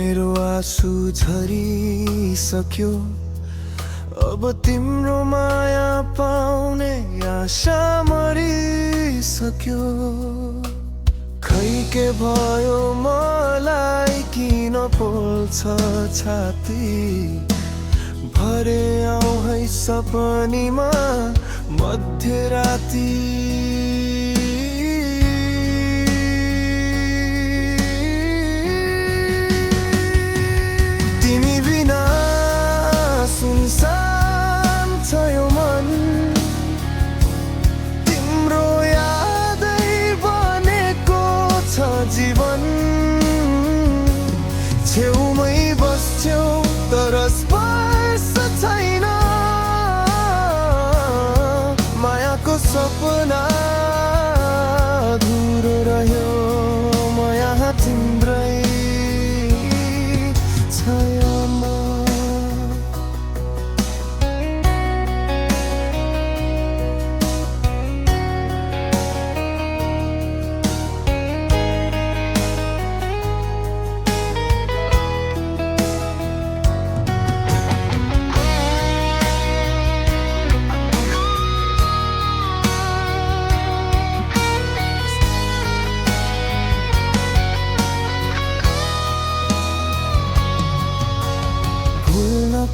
मेरो आँसु झरिसक्यो, अब तिम्रो माया पाउने आशा मरिसक्यो। खै के भयो मलाई किन पोल्छ छाती, भरे आऊ है सपनीमा मध्यराती। तिमी बिना सुनसान छ यो मन, तिम्रो यादै बनेको छ जीवन। छेउमै बस्छौ तर स्पर्श छैन, मायाको सपना अधुरो रह्यो। म यहाँ तिम्रै छायामा।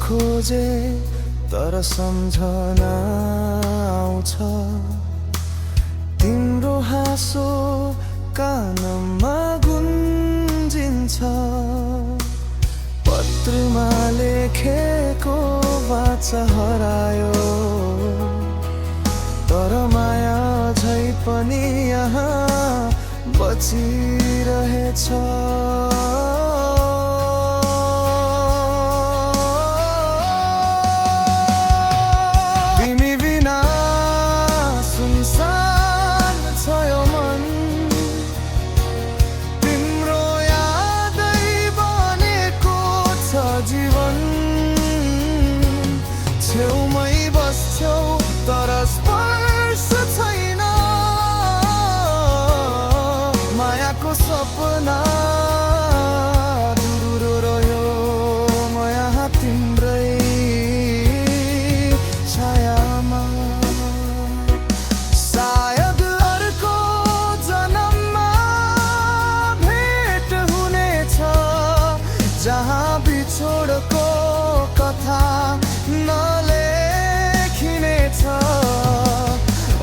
खोजे तर सम्झना आउँछ, तिम्रो हाँसो कानमा गुन्जिन्छ। पत्रमा लेखेको वाचा हरायो, तर माया झै पनि यहाँ बचिरहेछ। छेउमै बस्छौ तर स्पर्श छैन, मायाको सपना अधुरो रह्यो। म यहाँ तिम्रै छायामा। सायद अर्को जन्ममा भेट हुनेछ, जहाँ बिछोडको कथा नलेखिनेछ।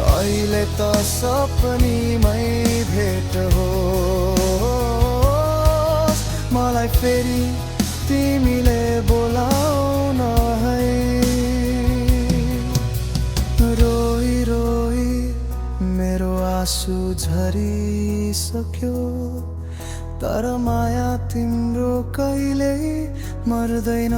अहिले त सपनीमै भेट हो, मलाई फेरि तिमीले बोलाउन है। रोई रोई मेरो आँसु झरिसक्यो, तर माया तिम्रो कहिल्यै मर्दैन।